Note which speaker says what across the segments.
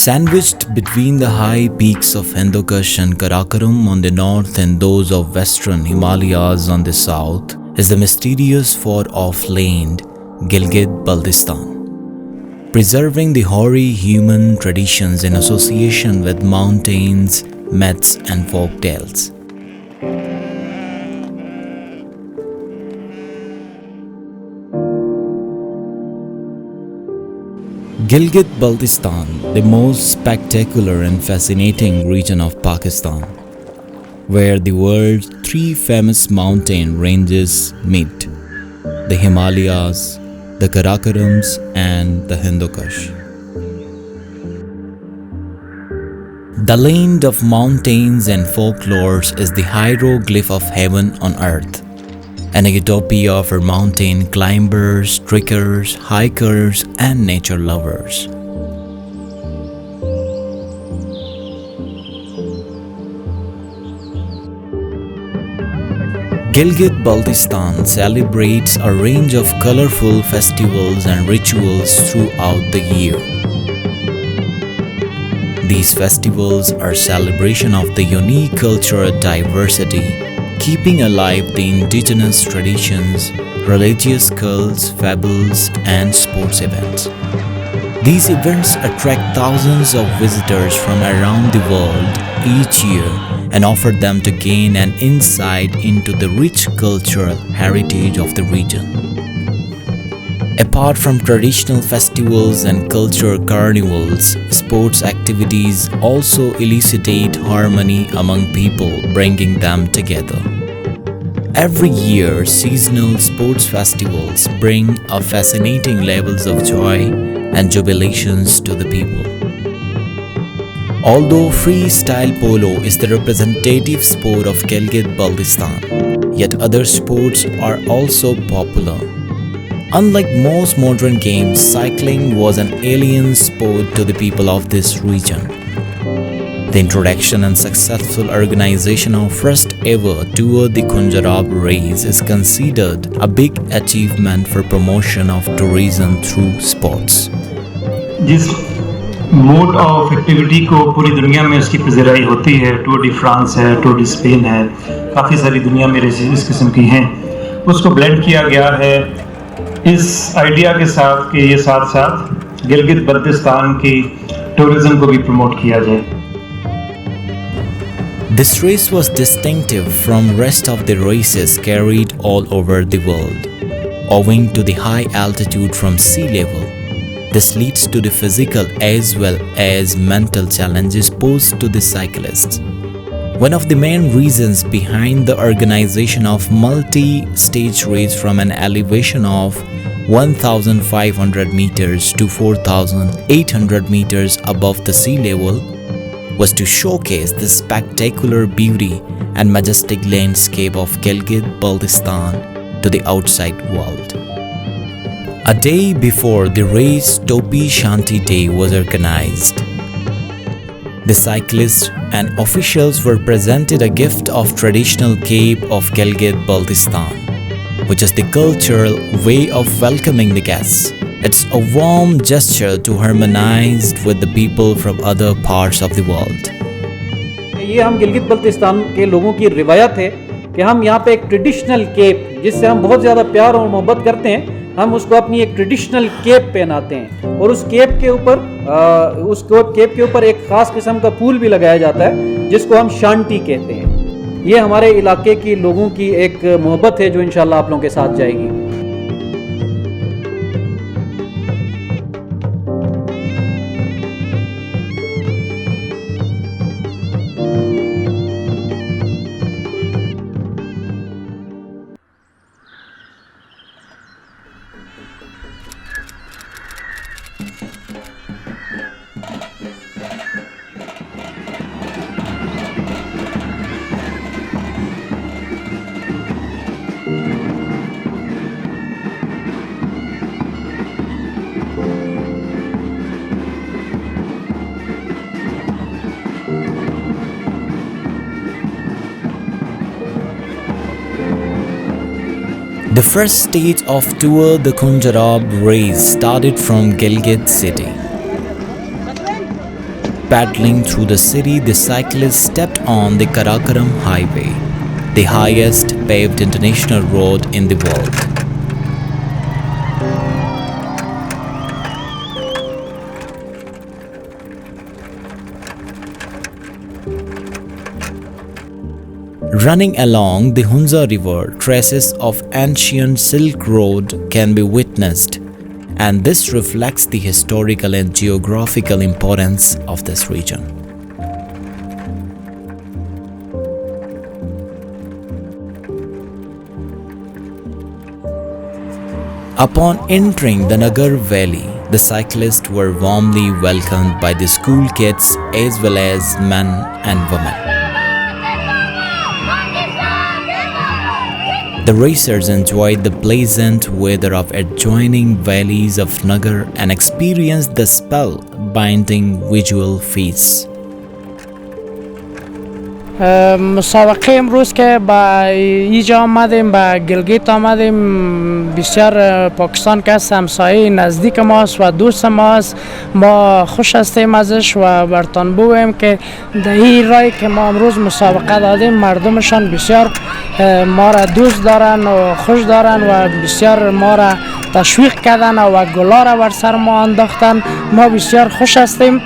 Speaker 1: Sandwiched between the high peaks of Hindukush and Karakoram on the north and those of western Himalayas on the south is the mysterious far-off land Gilgit Baltistan, preserving the hoary human traditions in association with mountains, myths and folk tales. Gilgit Baltistan, the most spectacular and fascinating region of Pakistan, where the world's three famous mountain ranges meet: the Himalayas, the Karakorams and the Hindukush. The land of mountains and folklores is the hieroglyph of heaven on earth, and a utopia for mountain climbers, trekkers, hikers and nature lovers. Gilgit Baltistan celebrates a range of colorful festivals and rituals throughout the year. These festivals are celebration of the unique cultural diversity, keeping alive the indigenous traditions, religious cults, fables, and sports events. These events attract thousands of visitors from around the world each year and offer them to gain an insight into the rich cultural heritage of the region. Apart from traditional festivals and cultural carnivals, sports activities also elicitate harmony among people, bringing them together. Every year, seasonal sports festivals bring a fascinating levels of joy and jubilations to the people. Although freestyle polo is the representative sport of Gilgit Baltistan, yet other sports are also popular. Unlike most modern games, cycling was an alien sport to the people of this region. The introduction and successful organization of first ever Tour the Khunjerab race is considered a big achievement for promotion of tourism through sports.
Speaker 2: जिस mode of activity को पूरी दुनिया में उसकी पज़ीराई होती है, Tour de France है, Tour de Spain है, काफ़ी सारी दुनिया में रेसेस इस किस्म की हैं, उसको ब्लेंड किया गया है इस आइडिया के साथ कि ये साथ साथ गिलगित बल्तिस्तान की टूरिज्म को भी प्रमोट किया जाए.
Speaker 1: This race was distinctive from rest of the races carried all over the world, owing to the high altitude from sea level. This leads to the physical as well as mental challenges posed to the cyclists. One of the main reasons behind the organization of multi-stage race from an elevation of 1,500 meters to 4,800 meters above the sea level was to showcase the spectacular beauty and majestic landscape of Gilgit Baltistan to the outside world. A day before the race, Topi Shanti Day was organized. The cyclists and officials were presented a gift of traditional cape of Gilgit Baltistan, which is the cultural way of welcoming the guests. It's a warm gesture to harmonize with the people from other parts of the world.
Speaker 3: ये हम गिलगित बल्तिस्तान के लोगों की रिवायत है कि हम यहाँ पे एक ट्रेडिशनल केप, जिससे हम बहुत ज़्यादा प्यार और मोहब्बत करते हैं, हम उसको अपनी एक ट्रेडिशनल केप पहनाते हैं और उस केप के ऊपर एक ख़ास किस्म का फूल भी लगाया जाता है जिसको हम शांति कहते हैं. ये हमारे इलाके की लोगों की एक मोहब्बत है जो इंशाल्लाह आप लोगों के साथ जाएगी.
Speaker 1: The first stage of Tour the Khunjerab race started from Gilgit city. Paddling through the city, the cyclists stepped on the Karakoram Highway, the highest paved international road in the world. Running along the Hunza River, traces of ancient Silk Road can be witnessed, and this reflects the historical and geographical importance of this region. Upon entering the Nagar Valley, the cyclists were warmly welcomed by the school kids as well as men and women. The racers enjoyed the pleasant weather of adjoining valleys of Nagar and experienced the spell-binding visual feasts.
Speaker 4: مسابقه امروز که با اینجا آمدیم با گلگیت آمدیم بسیار پاکستان که همسایه نزدیک ماست و دوست ماست ما خوش هستیم ازش و برتان بگویم که در این رای که ما امروز مسابقه دادیم مردمشان بسیار ما را دوست دارن و خوش دارن و بسیار ما را تشویق کردن و گلا را بر سر ما انداختن ما بسیار خوش هستیم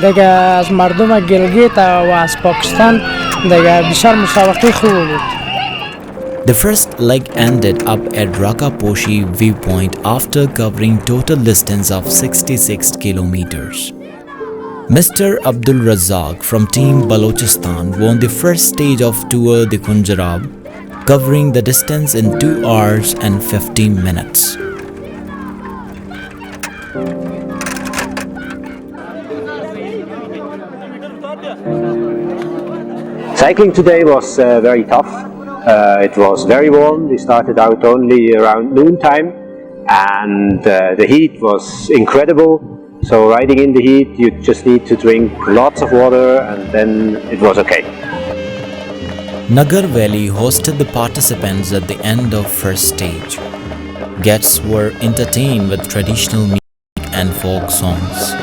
Speaker 4: دیگه از مردم گلگیت و از پاکستان دیگه بسیار مسابقه خوب بود.
Speaker 1: The first leg ended up at Rakaposhi viewpoint after covering total distance of 66 kilometers. Mr. Abdul Razak from Team Balochistan won the first stage of Tour de Khunjerab, covering the distance in 2 hours and 15 minutes.
Speaker 5: Cycling today was very tough. It was very warm. We started out only around noontime and the heat was incredible. So riding in the heat you just need to drink lots of water and then it was okay.
Speaker 1: Nagar Valley hosted the participants at the end of first stage. Guests were entertained with traditional music and folk songs.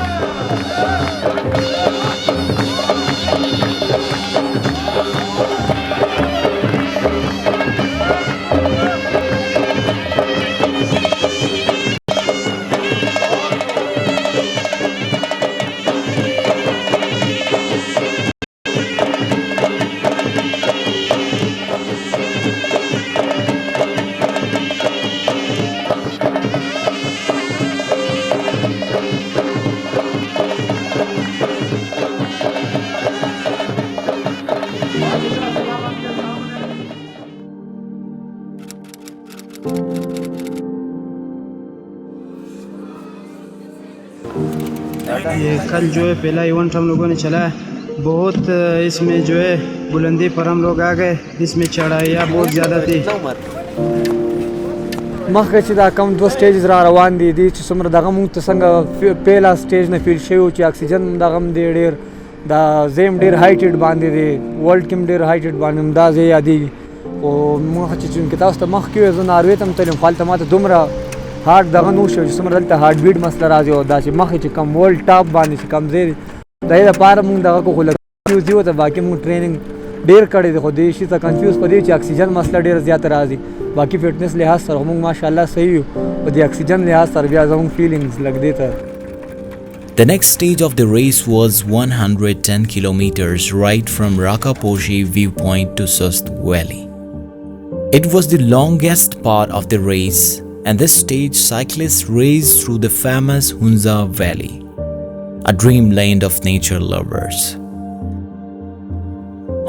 Speaker 6: ये कल जो है पहला event हम लोगों ने चला है बहुत इसमें जो है बुलंदी पर हम लोग आ गए इसमें चढ़ाइयाँ बहुत ज़्यादा थी
Speaker 3: مخکې چې دا کم 2 سټیجز را روان دي چې څومره دغه مونږ ته څنګه پیلا سټیج نه فیل شوی چې اکسیجن دغه هم دی ډېر دا زیم ډېر هایټډ باندې دی ورلډ کې هم ډېر هایټډ باندې دا ځای یادېږي خو مخ چې چونکې تاسو ته مخکې وې زه ناروې ته هم تلم خو هلته ماته دومره هارډ دغه نه وشو چې څومره دلته هارډ بیټ مسله راځي او دا چې مخکې چې کم ورلډ ټاپ باندې چې کم ځای دی د هغې دپاره مونږ دغه کو خو لږ کنفیوز دي ورته باقي مونږ ټریننګ ډېر کړی دی خو دې شي ته کنفیوز په دې چې اکسیجن مسله ډېره زیاته راځي باقي فټنس لحاظ سره خو مونږ ماشاءالله صحیح یو په دې اکسیجن لحاظ سره بیا زموږ فیلینګز لږ دې ته
Speaker 1: The next stage of the race was 110 kilometers right from Rakaposhi viewpoint to Sust Valley. It was the longest part of the race, and this stage cyclists raced through the famous Hunza Valley, a dreamland of nature lovers.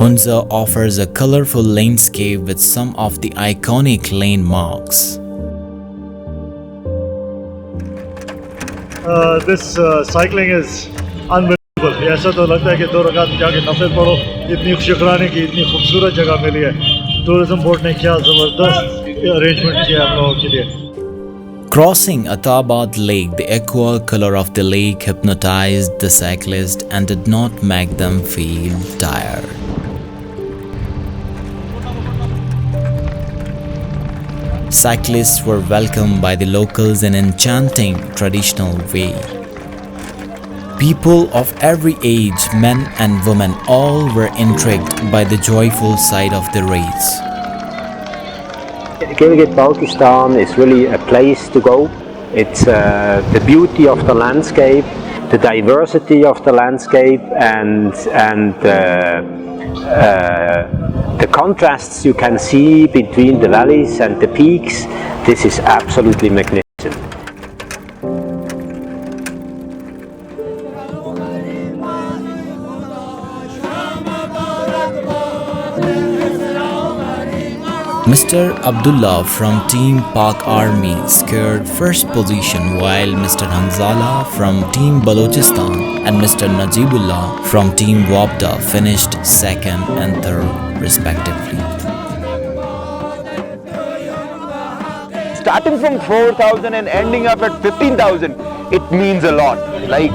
Speaker 1: Hunza offers a colorful landscape with some of the iconic landmarks.
Speaker 7: This cycling is unbelievable. ऐसा तो लगता है कि 2 रकात में जाके नफल पढ़ो इतनी शुक्राने की इतनी खूबसूरत जगह मिली है टूरिज्म बोर्ड ने क्या ज़बरदस्त अरेंजमेंट किया हम लोगों के लिए
Speaker 1: Crossing Atabad Lake, the aqua color of the lake hypnotized the cyclists and did not make them feel tired. Cyclists were welcomed by the locals in an enchanting traditional way. People of every age, men and women, all were intrigued by the joyful side of the race.
Speaker 5: Gilgit Baltistan is really a place to go. It's the beauty of the landscape, the diversity of the landscape, and the contrasts you can see between the valleys and the peaks. This is absolutely magnificent.
Speaker 1: Mr. Abdullah from Team Pak Army secured first position, while Mr. Hanzala from Team Balochistan and Mr. Najibullah from Team Wabda finished second and third respectively.
Speaker 8: Starting from 4,000 and ending up at 15,000, it means a lot. Like,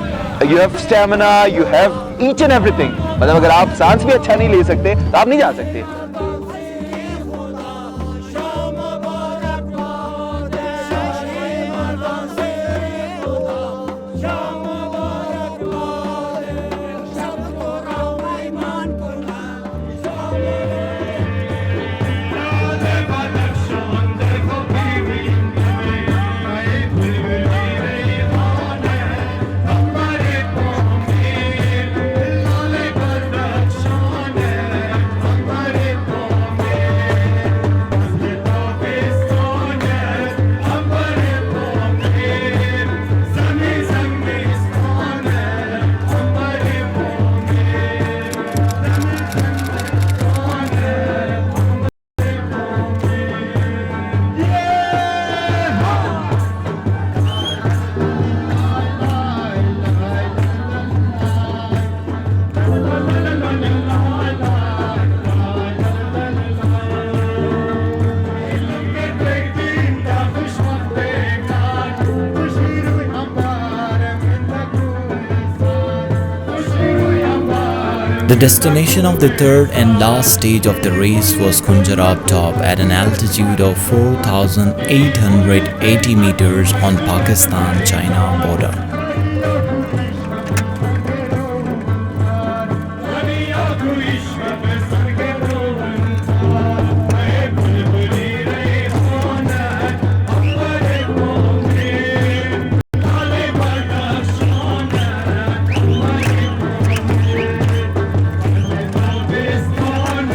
Speaker 8: you have stamina, you have each and everything. मतलब अगर आप सांस भी अच्छा नहीं ले सकते तो आप नहीं जा सकते.
Speaker 1: The destination of the third and last stage of the race was Khunjerab top at an altitude of 4,880 meters on Pakistan-China border.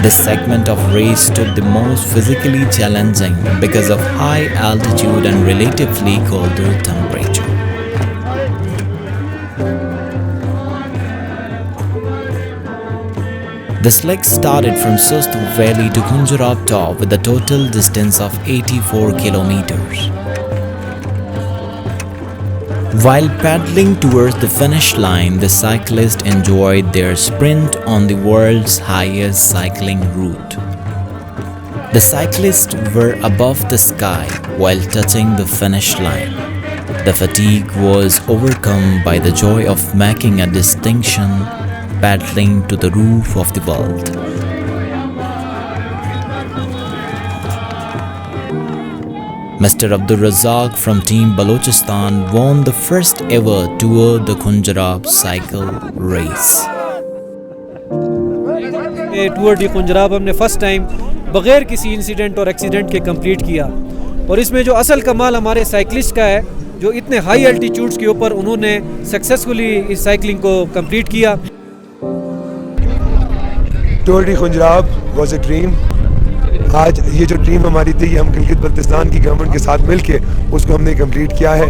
Speaker 1: This segment of race took the most physically challenging because of high altitude and relatively colder temperature. This leg started from Sust Valley to Khunjerab top with a total distance of 84 kilometers. While paddling towards the finish line, the cyclists enjoyed their sprint on the world's highest cycling route. The cyclists were above the sky while touching the finish line. The fatigue was overcome by the joy of making a distinction, paddling to the roof of the world. Mr. Abdul Razak from Team Balochistan won the first ever Tour de Khunjerab cycle race.
Speaker 3: Tour de Khunjerab हमने first time बगैर किसी incident और accident के complete किया, और इसमें जो असल कमाल हमारे साइकिलिस्ट का है, जो इतने हाई एल्टीट्यूड्स के ऊपर उन्होंने सक्सेसफुली इस साइकिलिंग को कंप्लीट किया.
Speaker 9: Tour de Khunjerab was a dream. आज ये जो ड्रीम हमारी थी, हम गिलगित बल्तिस्तान की गवर्नमेंट के साथ मिलके उसको हमने कंप्लीट किया है,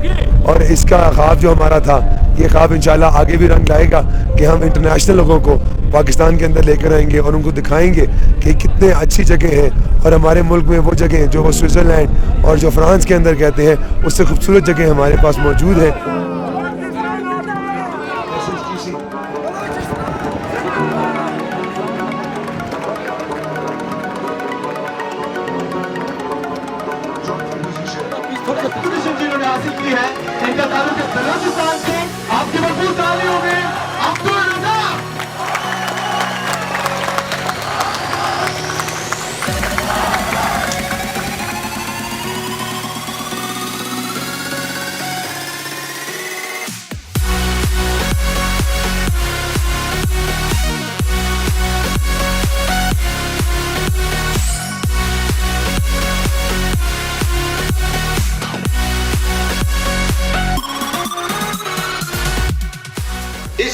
Speaker 9: और इसका ख्वाब जो हमारा था, ये ख्वाब इंशाल्लाह आगे भी रंग लाएगा कि हम इंटरनेशनल लोगों को पाकिस्तान के अंदर लेकर आएंगे और उनको दिखाएंगे कि कितने अच्छी जगह हैं, और हमारे मुल्क में वो जगह जो वो स्विट्ज़रलैंड और जो फ्रांस के अंदर कहते हैं, उससे खूबसूरत जगह हमारे पास मौजूद है.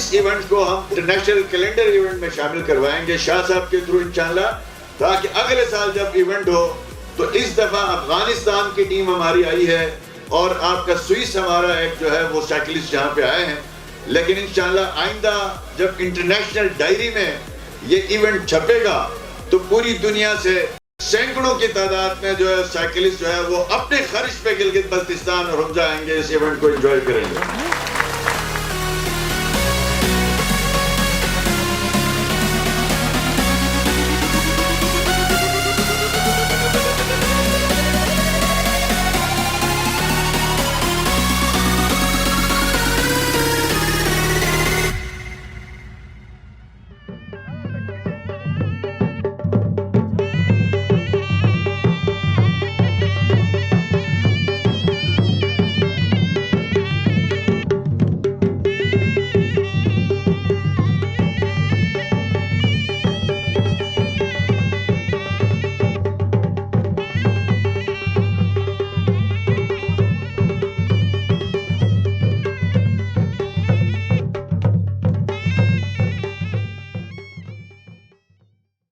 Speaker 10: इस इवेंट को हम इंटरनेशनल कैलेंडर इवेंट में शामिल करवाएंगे शाह साहब के थ्रू इंशाल्लाह, ताकि अगले साल जब इवेंट हो तो इस दफा अफगानिस्तान की टीम हमारी आई है और आपका स्विस हमारा एक जो है वो साइकिलिस्ट यहाँ पे आए हैं, लेकिन इंशाल्लाह आइंदा जब इंटरनेशनल डायरी में ये इवेंट छपेगा तो पूरी दुनिया से सैकड़ों की तादाद में जो है साइकिलिस्ट जो है वो अपने खर्च पे गिलगित बल्तिस्तान और हम जाएंगे, इस इवेंट को एंजॉय करेंगे।